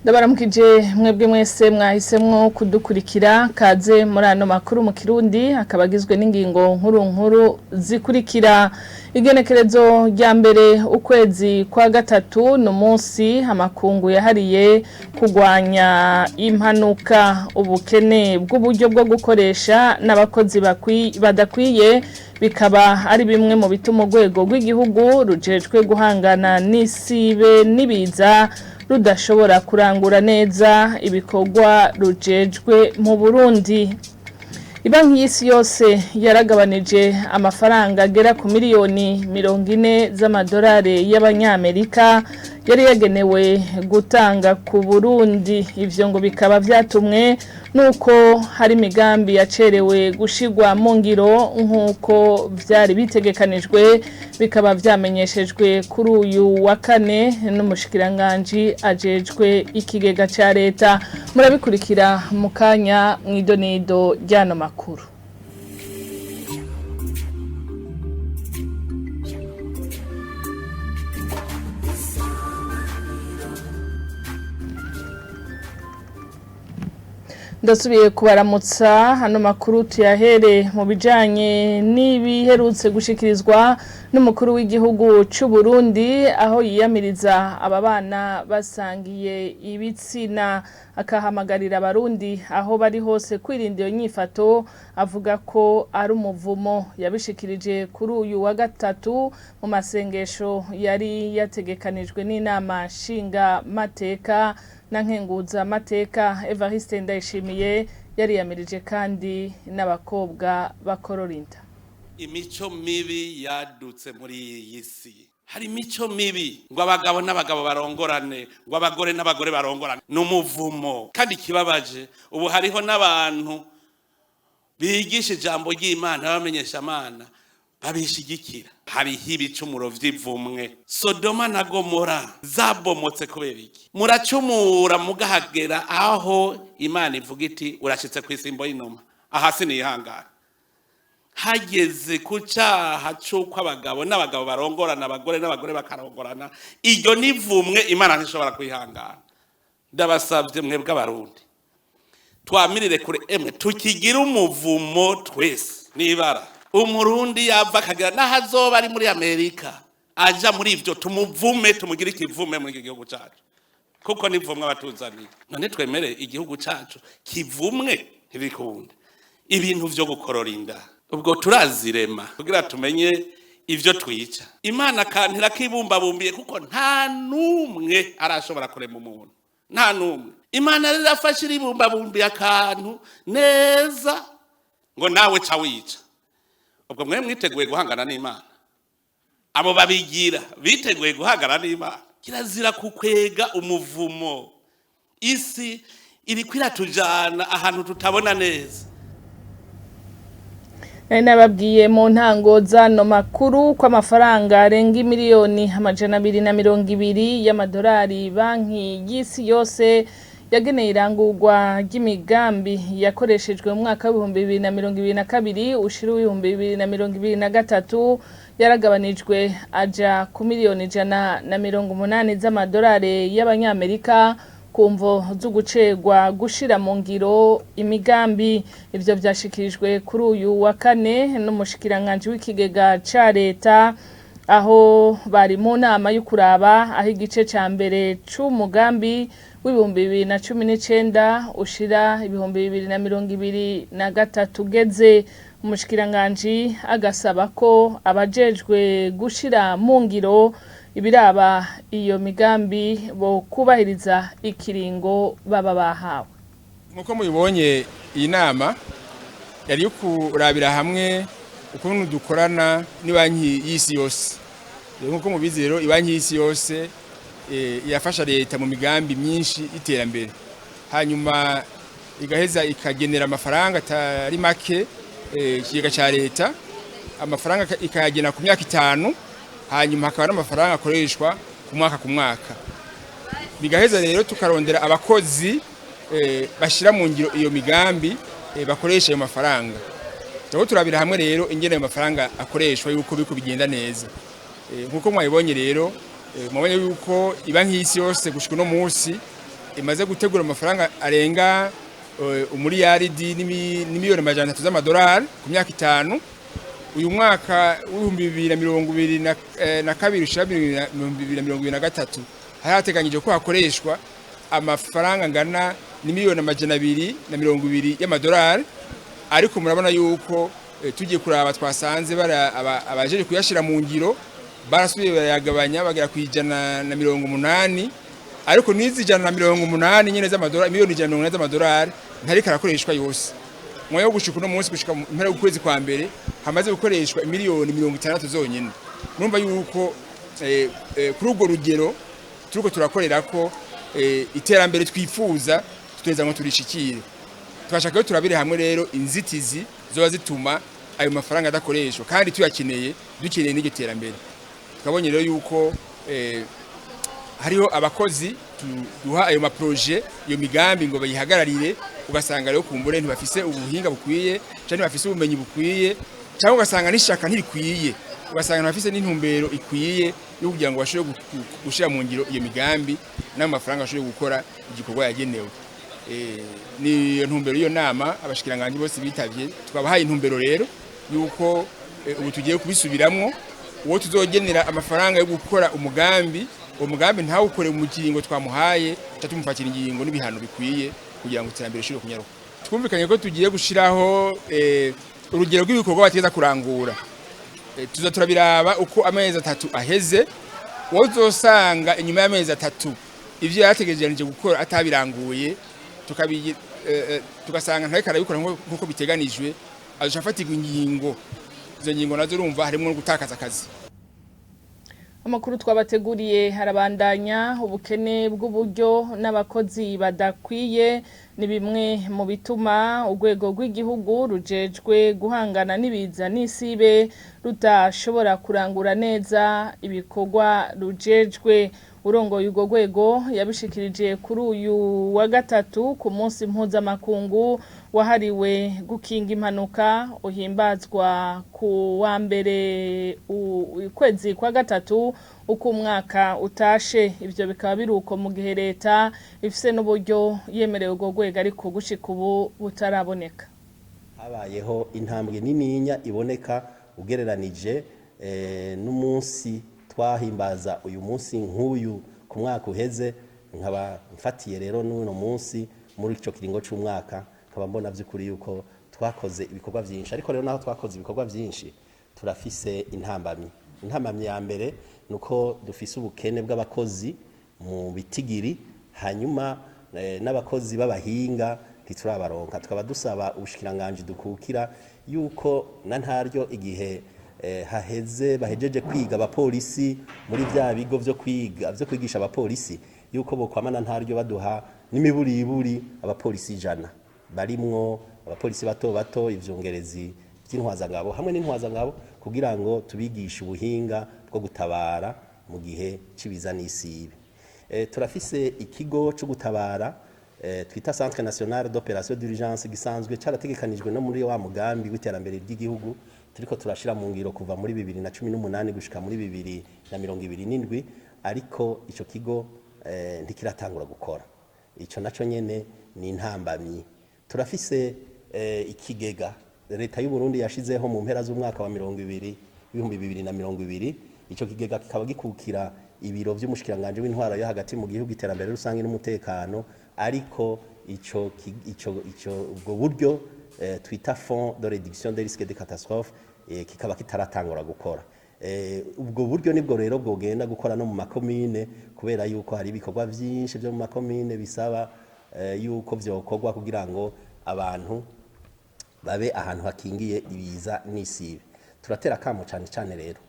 Ndabaramukije mwebwe mwese mwahisemwo kudukurikira kaze muri ano makuru mu Kirundi akabagizwe n'ingingo nkuru zikurikira igenekerezo rya mbere ukwezi kwa gatatu no munsi amakungu yahariye kugwanya impanuka ubukene bw'uburyo bwo gukoresha n'abakozi badakwiye bikaba ari bimwe mu bituma urwego rw'igihugu rujejwe guhangana n'isibe nibiza rudashobora kurangura neza ibikorwa rujejwe mu Burundi. Ibanki y'isi yose yaragabanije amafaranga agera ku miliyoni 40 z'amadolari y'abanyamerika yari yagenewe gutanga ku Burundi. Ivyo ngo bikaba vyatumwe nuko hari imigambi yacerewe gushigwa mu ngiro nkuko vyari bitegekanijwe, bikaba vyamenyeshejwe kuri uyu wa kane n'umushikiranganje ajejwe ikigega ca leta. Murabikurikira mu kanya mw'idonido ryano makuru. Ndasubiye kubaramutsa hano makuru tuyahere mu bijanye n'ibiherutse gushikirizwa n'umukuru w'igihugu c'u Burundi aho yiyamiriza aba bana basangiye ibitsina, akahamagarira abarundi aho bari hose kwirinda iyo nyifato, avuga ko ari umuvumo. Yabishikirije kuri uyu wa gatatu mu masengesho yari yategekanijwe n'inama nshinga mateka na nkenguza mateka. Evariste Ndayishimiye yari yamirije kandi n'abakobwa bakororinda. Imico mibi yadutse muri iyi si. Hari imico mibi ngo abagabo n'abagabo barongorane, ngo abagore n'abagore barongorane, n'umuvumo. Kandi kibabaje ubu hariho n'abantu bigisha ijambo ry'Imana, bamenyesha Imana, babishigikira. Hariho ibicumuro vy'ivumwe. Sodoma na Gomora zabomotse kubera iki? Muracumura mugahagera aho Imana ivuga iti urashitse kw'isimbo y'inuma, aha sinihangana. Hageze ku cyaha cy'uko abagabo n'abagabo barongorana, abagore n'abagore bakarongorana, iryo nivumwe Imana ntishobora kwihangana. Ndabasabye mwebwe abarundi twamirire kure emwe tukigira umuvumo twese. Nibara umurundi yava akagira n'ahazoba ari muri Amerika aja muri ivyo tumuvume, tumugira ikivume muri igihugu cyacu, kuko nivumwe abatuzaniye. None twemere igihugu cyacu kivumwe ntibikunda ibintu vyo gukororinda. Ubwo turazirema kugira tumenye ivyo twica. Imana kantira kibumbabumbiye kuko nta numwe arashobora kurema umuntu, nta numwe. Imana rirafashira ibumbabumbiye akantu neza ngo nawe ca wica. Ubwo mwe mwiteguye guhangana n'Imana? Abo babigira biteguye guhangana n'Imana? Kirazira kukwega umuvumo. Isi iri kwiratujana ahantu tutabona neza. Nababwiye mu ntango zano makuru ko amafaranga arenga miliyoni 220 y'amadolari banki y'isi yose yageneye irangurwa ry'imigambi yakoreshejwe mu mwaka wa 2022 ushira 2023 yaragabanijwe aja ku miliyoni 180 z'amadolari y'abanyamerika kumvo z'ugucegwa gushira mu ngiro imigambi. Ivyo vyashikirijwe kuri uyu wa kane n'umushikiranganje w'ikigega ca leta aho bari mu nama y'ukuraba aho igice ca mbere c'umugambi w'2019 ushira 2023 ugeze. Umushikiranganje agasaba ko abajejwe gushira mu ngiro ibiraba iyo migambi bo kubahiriza ikiringo baba bahawe. Nkuko mubibonye iyi nama yari yo kurabira hamwe ukuntu dukorana n'ibanki y'isi yose. Nkuko mubizi rero ibanki y'isi yose yafasha leta mu migambi myinshi iterambere, hanyuma igaheza ikagenera amafaranga atari make ikigega ca leta, amafaranga ikayagena ku myaka 5, hanyuma hakaba n'amafaranga akoreshwa ku mwaka. Bigaheza rero tukarondera abakozi bashira mu ngiro iyo migambi bakoresha ayo mafaranga. Turabira hamwe rero ingene ayo mafaranga akoreshwa yuko biko bigenda neza. Nkuko mwabibonye rero mwabonye yuko ibanki y'isi yose gushika no munsi imaze gutegura amafaranga arenga umuriyaridi n'imiliyoni amajana 3 z'amadolari ku myaka 5. Uyu mwaka w'2022 2023 harateganyije ko hakoreshwa amafaranga angana n'imiliyoni amajana 220 y'amadolari, ariko murabona yuko tugiye kuraba twasanze abajeje kuyashira mu ngiro barasubiye barayagabanya bagera ku 180, ariko nizi 180 nyene z'amadolari, miliyoni 180 z'amadolari ntari karakoreshwa yose. Mwayo gushika no munsi gushika mpera ukwezi kwa mbere hamaze gukoreshwa miliyoni 60 zonyene. Numva yuko kuri urwo rugero turiko turakorera ko iterambere twifuza tuteza ngo turishikire. Twashaka yo turabire hamwe rero inzitizi zoba zituma ayo mafaranga adakoreshwa kandi tuyakeneye dukeneye n'iryo terambere. Tukabonye rero yuko hariho abakozi duha ayo maproje iyo migambi ngo bayihagararire, ugasanga rero kumbure ntibafise ubuhinga bukwiye cyane bafise ubumenyi bukwiye, cyangwa ugasanga n'ishaka ntirikwiye, ugasanga ntibafise n'intumbero ikwiye yo kugira ngo bashobore gushira mu ngiro iyo migambi n'amafaranga bashobore gukora igikorwa yagenewe. Ni ntumbero iyo nama abashikiranganje bose bitavye, twabahaye intumbero rero yuko ubu tugiye kubisubiramwo, uwo tuzogenera amafaranga yo gukora umugambi, uwo mugambi ntawukore mu kiringo twamuhaye, tumufakira ingingo n'ibihano bikwiye kugira ngo iterambere rishobore kunyaruka. Twumvikanye ko tugiye gushiraho urugero rw'ibikorwa bategeza kurangura. Tuza turabiraba uko amezi 3 aheze, wozosanga inyuma y'amezi 3 ivyo yategereje gukora atabiranguye, tugasanga ntari karabikora nkuko biteganijwe, azofatirwa ingingo. Izo ngingo nazo urumva harimo no gutakaza akazi. Amakuru twabateguriye harabandanya. Ubukene bw'uburyo n'abakozi badakwiye ni bimwe mu bituma urwego rw'igihugu rujejwe guhangana n'ibiza n'isibe rutashobora kurangura neza ibikorwa rujejwe. Urongoye urwo rwego yabishikirije kuri uyu wa gatatu ku munsi mpuzamakungu wahariwe gukinga impanuka uhimbazwa ku wa mbere ukwezi kwa gatatu uko umwaka utashe. Ivyo bikaba biruko mu gihe leta ifise n'uburyo yemerewe urwo rwego ariko gushika ubu butaraboneka. Habayeho intambwe nininya iboneka ugereranije n'umunsi twahimbaza uyu munsi nk'uyu ku mwaka uheze. Nkaba mfatiye rero n'uno munsi muri ico kiringo c'umwaka, nkaba mbona by'ukuri yuko twakoze ibikorwa byinshi, ariko rero naho twakoze ibikorwa byinshi turafise intambamyi. Intambamyi ya mbere nuko dufise ubukene bw'abakozi mu bitigiri, hanyuma n'abakozi b'abahinga ntiturabaronka. Tukaba dusaba ubushikiranganje dukukira yuko na ntaryo igihe haheze bahejeje kwiga abapolisi muri vya bigo vyo kwigisha abapolisi, yuko bokwamana ntaryo baduha n'imiburiburi abapolisi 100 barimwo abapolisi bato bato, ivyongerezi by'intwazangabo hamwe n'intwazangabo, kugira ngo tubigishe ubuhinga bwo gutabara mu gihe cibiza n'isibe. Turafise ikigo cyo gutabara twita Centre National d'Opération d'Urgence gisanzwe carategekanijwe no muri wa mugambi w'iterambere ry'igihugu turiko turashira mu ngiro kuva muri 2018 gushika muri 2027, ariko ico kigo ntikiratangura gukora. Ico naco nyene ni intambamyi. Turafise ikigega leta y'u Burundi yashizeho mu mpera z'umwaka wa 2020. Ico kigega kikaba gikukira ibiro vy'umushikiranganje w'intwara yo hagati mu gihugu, iterambere rusange n'umutekano, ariko ico ubwo buryo twita Fonds de réduction des risques de catastrophe kikaba kitaratangura gukora. Ubwo buryo nibwo rero bwogenda gukora no mu makomine, kubera yuko hari ibikorwa byinshi byo mu makomine bisaba yuko byokorwa kugira ngo abantu babe ahantu hakingiye ibiza n'isibe. Turatera kamo cyane rero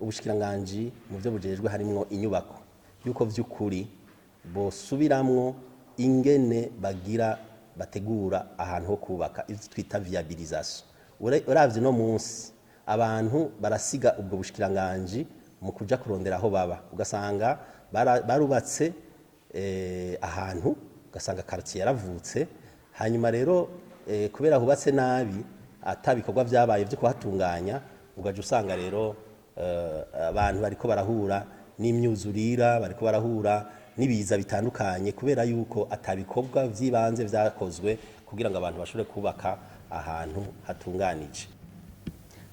ubushikiranganje mu byo bujejwe harimo inyubako, yuko vy'ukuri bosubiramwo ingene bategura ahantu ho kubaka, ivyo twita viabilisation. Uravye no munsi abantu barasiga ubwo bushikiranganje mu kuja kurondera aho baba, ugasanga barubatse ahantu, ugasanga quartier yaravutse, hanyuma rero kubera hubatse nabi atabikorwa byabaye byo kuhatunganya, ugaje usanga rero abantu bariko barahura n'imyuzurira, bariko barahura n'ibiza bitandukanye kubera yuko atabikorwa by'ibanze vyakozwe kugira ngo abantu bashobore kubaka ahantu hatunganije.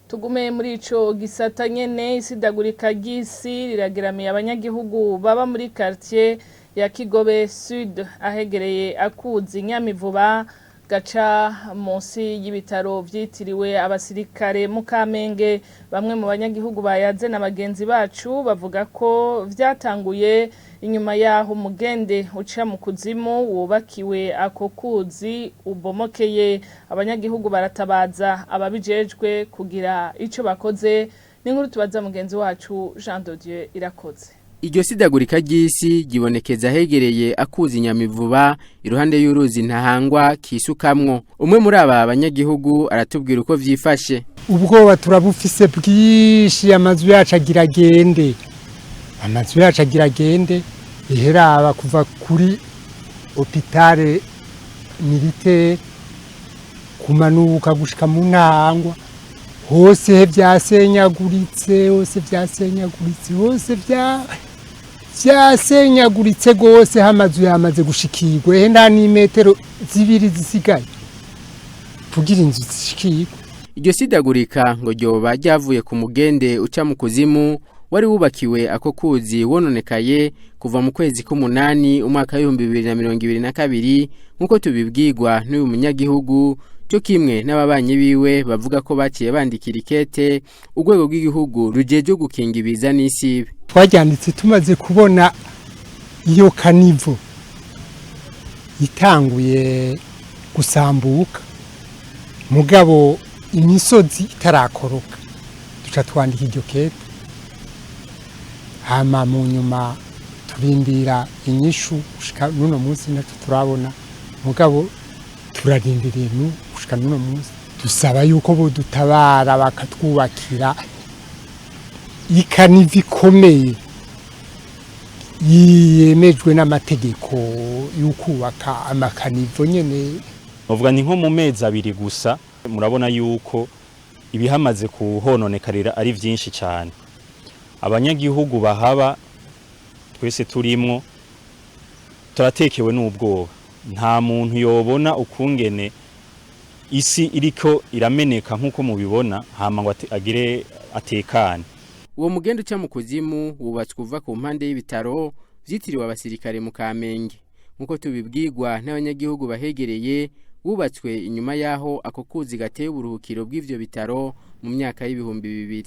Tugume muri ico gisata nyene isidagurika ry'isi rirageramiye abanyagihugu baba muri quartier ya Kigobe Sud ahegereye akuzi Nyamivuba gaca munsi y'ibitaro vyitiriwe abasirikare mu Kamenge. Bamwe mu banyagihugu bayaze na bagenzi bacu bavuga ko vyatanguye inyuma yaho umugende uca mu kuzimu wubakiwe ako kuzi ubomokeye. Abanyagihugu baratabaza ababijejwe kugira ico bakoze. N'inkuru tubaza mugenzi wacu Jean de Dieu Irakoze. Iryo sidagurika ry'isi gibonekeza hegereye akuzi Nyamivuba iruhande y'uruzi ntahangwa kisukamwo. Umwe muri aba banyagihugu aratubwira uko vyifashe. Ubwoba turabufise bwishi, amazu yacu agira agende iheraba kuva kuri hopitale militaire kumanuka gushika mu ntahangwa hose vyasenyaguritse gose, hamazu yamaze gushikirwa nta n'imetero zibiri zisigaye kugira inzu zishikirwe. Iryo sidagurika ngo ryoba ryavuye ku mugende uca mu kuzimu wari wubakiwe ako kuzi wononekaye kuva mu kwezi k'umunani umwaka wa 2022 nkuko tubibwirwa n'uyu munyagihugu cyo kimwe n'ababanyi biwe bavuga ko baciye bandikira ikete urwego rw'igihugu rujeje gukinga ibiza n'isibe. Twajyanditse tumaze kubona iyo kanivo itanguye gusambuka mugabo imisozi itarakoroka, duca twandika iryo kete hama mu nyuma turindira inyishu gushika nuno munsi naco turabona mugabo turarindiriye gushika nuno munsi dusaba yuko bo dutabara bakatwubakira ikanivi ikomeye yemejwe n'amategeko y'ukubaka amakanivo nyene. Novuga ni nko mu mezi abiri gusa murabona yuko ibihamaze kuhononekarira ari vyinshi cyane. Abanyagihugu bahaba twese turimwo turatekewe n'ubwoba. Nta muntu yobona ukungene isi iriko irameneka nkuko mubibona hama ngo agire atekane. Uwo mugende uca mu kuzimu wubatswe kuva ku mpande y'ibitaro vyitiriwe abasirikare mu Kamenge. Nkuko tubibwirwa n'abanyagihugu bahegereye wubatswe inyuma yaho ako kuzi gateye uburuhukiro bw'ivyo bitaro mu myaka y'ibihumbi 2000.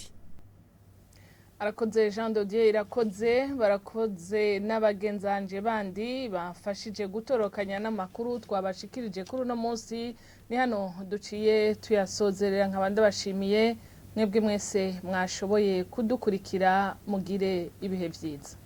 Arakoze Jean de Dieu Irakoze. Barakoze n'abagenzanje bandi bafashije gutorokanya n'amakuru twabashikirije kuri no munsi. Ni hano duciye tuyasozerera nk'abandi bashimiye mwebwe mwese mwashoboye kudukurikira, mugire ibihe vyiza.